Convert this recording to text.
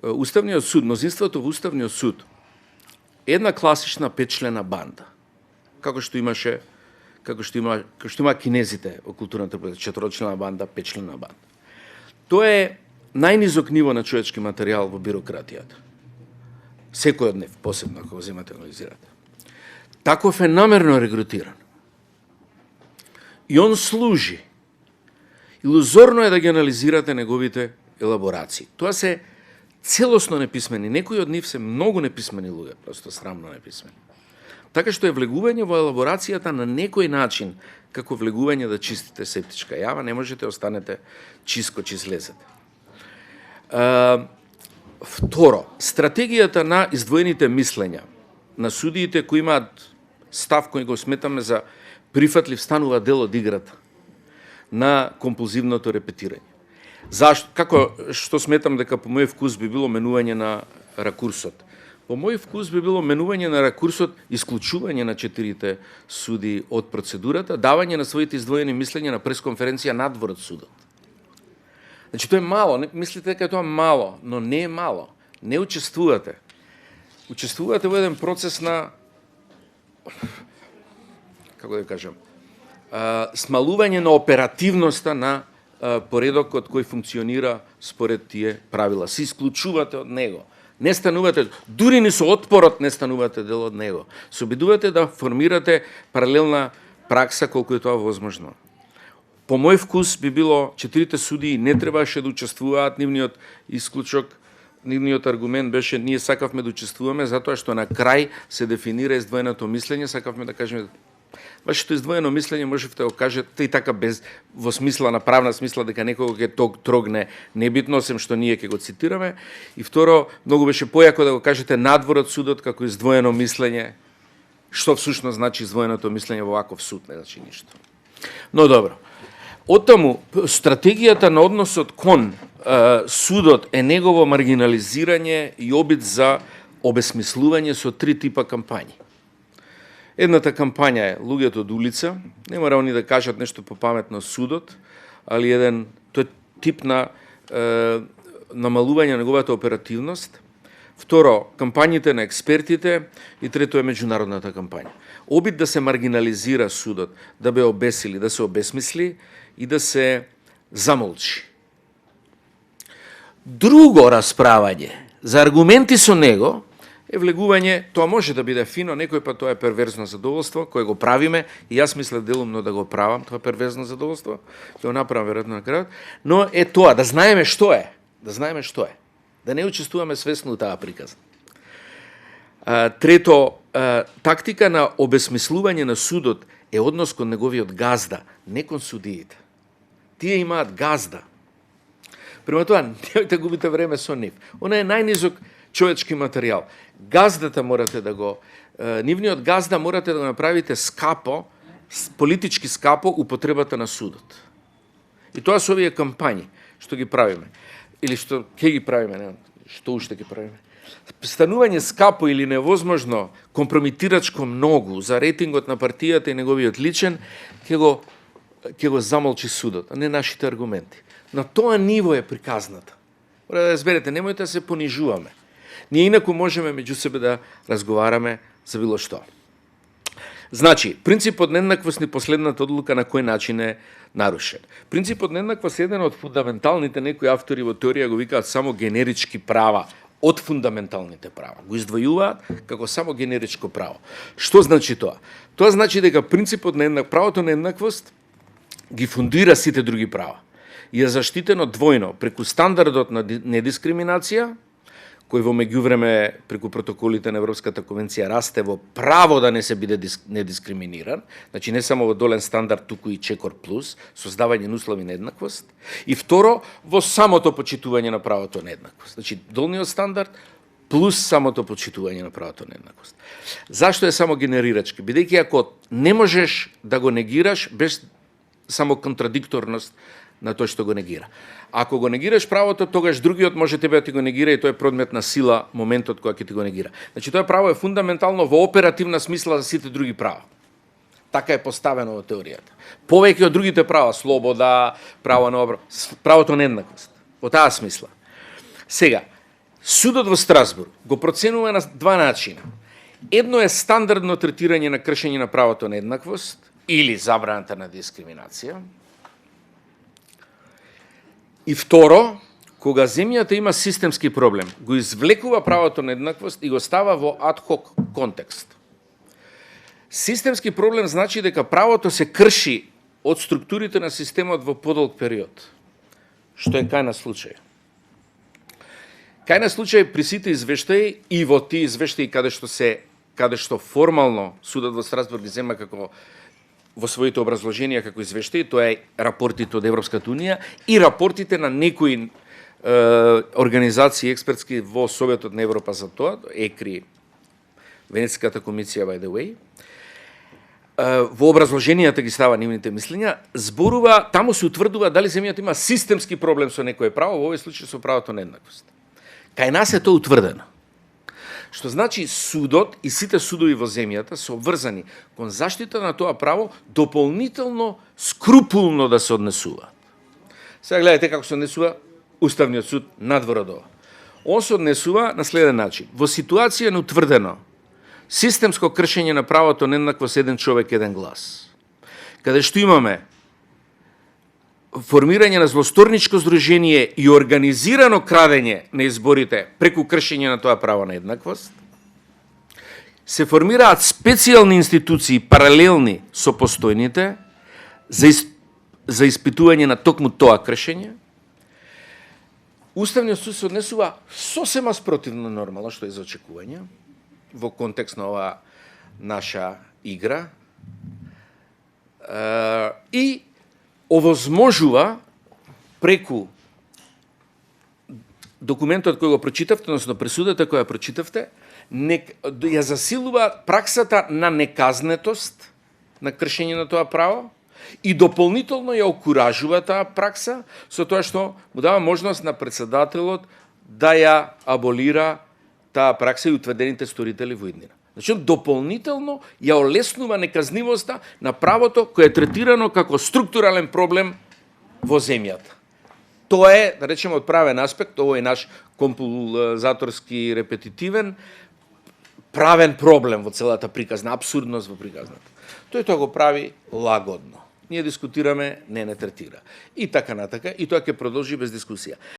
Уставниот суд, мнозинството во Уставниот суд една класична петчлена банда, како што има кинезите во културната политика, четворочлена банда, петчлена банда. Тоа е најнизок ниво на човечки материјал во бирократијата. Секој од нив, посебно ако го земате анализирате. Таков е намерно регрутиран. И он служи. Илузорно е да ги анализирате неговите елаборации. Тоа се целосно неписмени. Некои од нив се многу неписмени луѓе, просто срамно неписмени. Така што е влегување во елаборацијата на некој начин, како влегување да чистите септичка јама, не можете останете чиско че излезете. Второ, стратегијата на издвоените мислења на судиите кои имаат став кој го сметаме за прифатлив, станува дел од играта на компулзивното репетирање. Зашто? Како што сметам дека по мој вкус би било менување на ракурсот? По мој вкус би било менување на ракурсот, исклучување на 4 суди од процедурата, давање на своите издвоени мислења на пресконференција надвор од судот. Значи, тоа е мало. Мислите дека тоа е мало, но не е мало. Не учествувате. Учествувате во еден процес на, како да кажам, смалување на оперативноста на поредокот кој функционира според тие правила. Се исклучувате од него. Не станувате, дури ни со отпорот не станувате дел од него. Се обидувате да формирате паралелна пракса колку е тоа возможно. По мој вкус би било 4 судии не требаше да учествуваат, нивниот исклучок, нивниот аргумент беше ние сакавме да учествуваме затоа што на крај се дефинира издвоеното мислење, сакавме да кажеме вашето издвоено мислење можете да го кажете и така без во смисла на правна смисла дека некого ќе трогне небитно, освен што ние ќе го цитираме. И второ, многу беше појако да го кажете надвор од судот како издвоено мислење, што всушност значи издвоеното мислење во ваков суд, не значи ништо. Но добро. Оттаму, стратегијата на односот кон судот е негово маргинализирање и обид за обесмислување со 3 типа кампањи. Едната кампања е луѓето од улица, не мора они да кажат нешто попаметно судот, али тој тип на намалување на неговата оперативност. Второ, кампањите на експертите и трето е меѓународната кампања. Обид да се маргинализира судот, да бе обесили, да се обесмисли и да се замолчи. Друго расправање за аргументи со него е влегување, тоа може да биде фино, некој пат тоа е перверзно задоволство, кој го правиме, и јас мисля делумно да го правам, тоа перверзно задоволство, ќе го направам веројатно на крајот, но е тоа, да знаеме што е, да не учествуваме свесно у таа приказна. Трето, тактика на обесмислување на судот е однос кон неговиот газда, не кон судиите. Тие имаат газда. Према тоа, немојте губите време со нив. Она е најнизок човечки материјал. Газдата морате да го, нивниот газда морате да го направите скапо, политички скапо употребата на судот. И тоа со овие кампањи што ги правиме, или што ќе ги правиме, не, што уште ги правиме. Станување скапо или невозможно, компромитирачко многу за рейтингот на партијата и неговиот личен, ќе го замолчи судот, а не нашите аргументи. На тоа ниво е приказната. Мора да разберете, немојте да се понижуваме. Ние инаку можеме меѓу себе да разговараме за било што. Значи, принципот нееднаквост ни последната одлука на кој начин е нарушен. Принципот нееднаквост е еден од фундаменталните, некои автори во теорија го викаат само генерички права од фундаменталните права. Го издвојуваат како само генеричко право. Што значи тоа? Тоа значи дека принципот на правото на еднаквост ги фундира сите други права и е заштитено двојно преку стандардот на недискриминација, кој во меѓувреме преку протоколите на Европската конвенција расте во право да не се биде недискриминиран, значи не само во долен стандард, туку и чекор плюс, создавање на услови на еднаквост, и второ, во самото почитување на правото на еднаквост. Значи, долниот стандард плюс самото почитување на правото на еднаквост. Зашто е само генерирачки? Бидејќи ако не можеш да го негираш без само контрадикторност на тој што го негира. Ако го негираш правото, тогаш другиот може тебе да ти го негира и тој е предмет на сила моментот кога ќе ти го негира. Значи тоа право е фундаментално во оперативна смисла за сите други права. Така е поставено во теоријата. Повеќе од другите права, слобода, право на правото на еднаквост. Во таа смисла. Сега, Судот во Страсбург го проценува на два начина. Едно е стандардно третирање на кршење на правото на еднаквост или забраната на дискриминација. И второ, кога земјата има системски проблем, го извлекува правото на еднаквост и го става во адхок контекст. Системски проблем значи дека правото се крши од структурите на системот во подолг период, што е кај на случај. Кај на случај при сите извештаи и во тие извештаи каде што формално судот во Страсбург ги зема како во своите образложенија како извештаи, тоа е рапортите од Европската унија и рапортите на некои организации експертски во Советот на Европа за тоа, ЕКРИ, Венециската комисија by the way. Во образложенијата ги става нивните мислења, зборува, таму се утврдува дали земјата има системски проблем со некое право, во овој случај со правото на еднаквост. Кај нас е тоа утврдено. Што значи судот и сите судови во земјата се обврзани кон заштита на тоа право дополнително скрупулно да се однесуваат. Сега гледате како се однесува Уставниот суд надвор од ова. Он се однесува на следен начин. Во ситуација на утврдено системско кршење на правото на еднаквост еден човек, еден глас, каде што имаме формирање на злосторничко здружение и организирано крадење на изборите преку кршење на тоа право на еднаквост, се формираат специјални институции паралелни со постојните за испитување на токму тоа кршење. Уставниот суд се однесува сосема спротивно нормално, што е за очекување, во контекст на оваа наша игра, и овозможува преку документот кој го прочитавте, односно пресудата која прочитавте, ја засилува праксата на неказнетост на кршење на тоа право и дополнително ја окуражува таа пракса со тоа што му дава можност на председателот да ја аболира таа пракса и утврдените сторители во иднина. Значи, дополнително ја олеснува неказнивоста на правото кој е третирано како структурален проблем во земјата. Тоа е, да речеме, од правен аспект, овој наш компулзаторски репетитивен, правен проблем во целата приказна, абсурдност во приказната. Тој тоа го прави лагодно. Ние дискутираме, не третира. И така натака, и тоа ќе продолжи без дискусија.